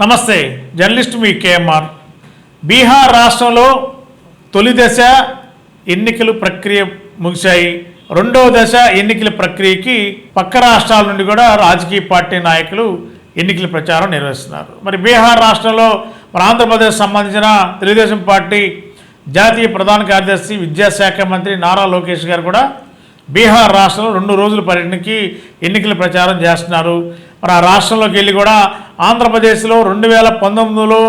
నమస్తే, జర్నలిస్ట్ మీ కేఎంఆర్. బీహార్ రాష్ట్రంలో తొలి దశ ఎన్నికల ప్రక్రియ ముగిశాయి. రెండవ దశ ఎన్నికల ప్రక్రియకి పక్క రాష్ట్రాల నుండి కూడా రాజకీయ పార్టీ నాయకులు ఎన్నికల ప్రచారం నిర్వహిస్తున్నారు. మరి బీహార్ రాష్ట్రంలో మన ఆంధ్రప్రదేశ్ సంబంధించిన తెలుగుదేశం పార్టీ జాతీయ ప్రధాన కార్యదర్శి విద్యాశాఖ మంత్రి నారా లోకేష్ గారు కూడా బీహార్ రాష్ట్రంలో 2 రోజుల పర్యటనకి ఎన్నికల ప్రచారం చేస్తున్నారు. మరి ఆ రాష్ట్రంలోకి వెళ్ళి కూడా ఆంధ్రప్రదేశ్లో 2019లో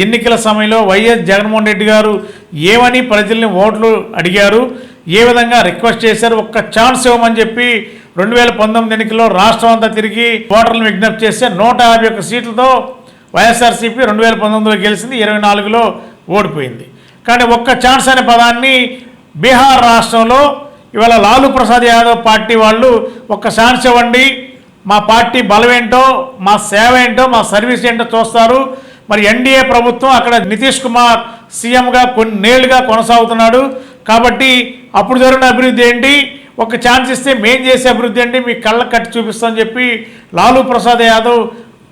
ఎన్నికల సమయంలో వైఎస్ జగన్మోహన్ రెడ్డి గారు ఏమని ప్రజల్ని ఓట్లు అడిగారు, ఏ విధంగా రిక్వెస్ట్ చేశారు, ఒక్క ఛాన్స్ ఇవ్వమని చెప్పి 2019 ఎన్నికల్లో రాష్ట్రం అంతా తిరిగి ఓటర్లను విజ్ఞప్తి చేస్తే 151 సీట్లతో వైఎస్ఆర్సీపీ 2019లో గెలిచింది, 24లో ఓడిపోయింది. కానీ ఒక్క ఛాన్స్ అనే పదాన్ని బీహార్ రాష్ట్రంలో ఇవాళ లాలూ ప్రసాద్ యాదవ్ పార్టీ వాళ్ళు ఒక్క ఛాన్స్ ఇవ్వండి, మా పార్టీ బలం ఏంటో, మా సేవ ఏంటో, మా సర్వీస్ ఏంటో చూస్తారు. మరి ఎన్డీఏ ప్రభుత్వం అక్కడ నితీష్ కుమార్ సీఎంగా కొన్నేళ్లుగా కొనసాగుతున్నాడు కాబట్టి అప్పుడు జరిగిన అభివృద్ధి ఏంటి, ఒక ఛాన్స్ ఇస్తే మేం చేసే అభివృద్ధి ఏంటి మీ కళ్ళ కట్టి చూపిస్తామని చెప్పి లాలూ ప్రసాద్ యాదవ్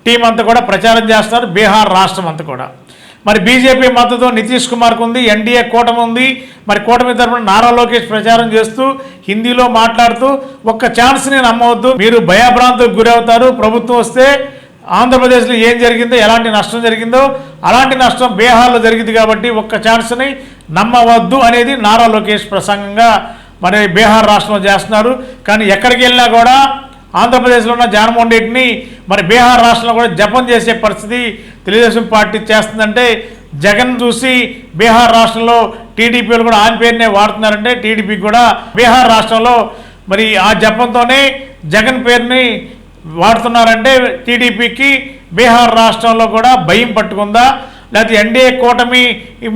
టీం అంతా కూడా ప్రచారం చేస్తున్నారు బీహార్ రాష్ట్రం అంతా కూడా. మరి బీజేపీ మద్దతు నితీష్ కుమార్కు ఉంది, ఎన్డీఏ కూటమి ఉంది. మరి కూటమి తరఫున నారా లోకేష్ ప్రచారం చేస్తూ హిందీలో మాట్లాడుతూ ఒక్క ఛాన్స్ని నమ్మవద్దు, మీరు భయభ్రాంతులకు గురవుతారు, ప్రభుత్వం వస్తే ఆంధ్రప్రదేశ్లో ఏం జరిగిందో, ఎలాంటి నష్టం జరిగిందో అలాంటి నష్టం బీహార్లో జరిగింది కాబట్టి ఒక్క ఛాన్స్ని నమ్మవద్దు అనేది నారా లోకేష్ ప్రసంగంగా మరి బీహార్ రాష్ట్రంలో చేస్తున్నారు. కానీ ఎక్కడికి వెళ్ళినా కూడా ఆంధ్రప్రదేశ్లో ఉన్న జగన్మోహన్ రెడ్డిని మరి బీహార్ రాష్ట్రంలో కూడా జపం చేసే పరిస్థితి తెలుగుదేశం పార్టీ చేస్తుందంటే జగన్ చూసి బీహార్ రాష్ట్రంలో టీడీపీలు కూడా ఆయన పేరునే వాడుతున్నారంటే టీడీపీకి కూడా బీహార్ రాష్ట్రంలో మరి ఆ జపంతోనే జగన్ పేరుని వాడుతున్నారంటే టీడీపీకి బీహార్ రాష్ట్రంలో కూడా భయం పట్టుకుందా, లేకపోతే ఎన్డీఏ కూటమి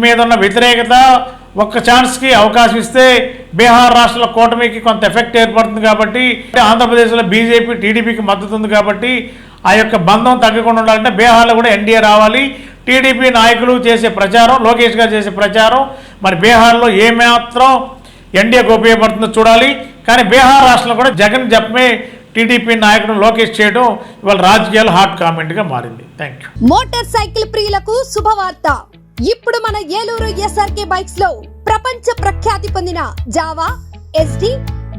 మీద ఉన్న వ్యతిరేకత ఒక్క ఛాన్స్కి అవకాశం ఇస్తే బీహార్ రాష్ట్రంలో కూటమికి కొంత ఎఫెక్ట్ ఏర్పడుతుంది కాబట్టి ఆంధ్రప్రదేశ్లో బీజేపీ టీడీపీకి మద్దతు ఉంది కాబట్టి ఆ యొక్క బంధం తగ్గకుండా ఉండాలంటే బీహార్లో కూడా ఎన్డీఏ రావాలి. టీడీపీ నాయకులు చేసే ప్రచారం, లోకేష్ గారు చేసే ప్రచారం మరి బీహార్లో ఏమాత్రం ఎన్డీఏకి ఉపయోగపడుతుందో చూడాలి. కానీ బీహార్ రాష్ట్రంలో కూడా జగన్ జపమే టీడీపీ నాయకుడు లోకేష్ చేయడం ఇవాళ రాజకీయాలు హాట్ కామెంట్గా మారింది. Thank you. మోటార్ సైకిల్ ప్రియులకు శుభవార్త. ఇప్పుడు మన ఏలూరు ఎస్ఆర్కే బైక్స్ లో ప్రపంచ ప్రఖ్యాతి పొందిన Java, SD,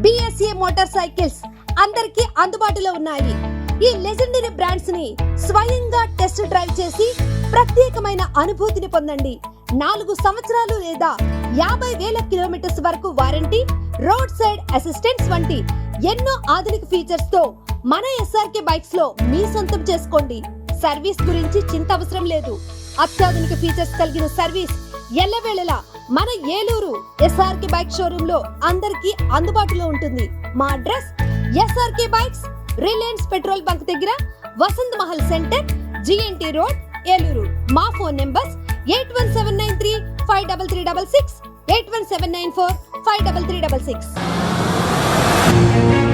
BSA motor cycles అందరికీ అందుబాటులో ఉన్నాయి. ఈ లెజెండరీ బ్రాండ్స్ ని స్వయంగా టెస్ట్ డ్రైవ్ చేసి ప్రత్యేకమైన అనుభూతిని పొందండి. 4 సంవత్సరాలు లేదా 50,000 కిలోమీటర్స్ వరకు వారంటీ, రోడ్ సైడ్ అసిస్టెన్స్ వంటి ఎన్నో ఆధునిక ఫీచర్స్ తో మన ఎస్ఆర్కే బైక్స్ లో మీ సొంతం చేసుకోండి. సర్వీస్ గురించి చింత అవసరం లేదు. అత్యాధునిక ఫీచర్స్ కలిగిన సర్వీస్ ఎల్లవేళలా మన ఏలూరు ఎస్ఆర్కే బైక్ షోరూమ్ లో అందరికీ అందుబాటులో ఉంటుంది. మా address SRK bikes, Reliance petrol bunk దగ్గర, Vasant Mahal centre, GNT road, Eluru. మా ఫోన్ నెంబర్స్ 8179353366, 8179453366.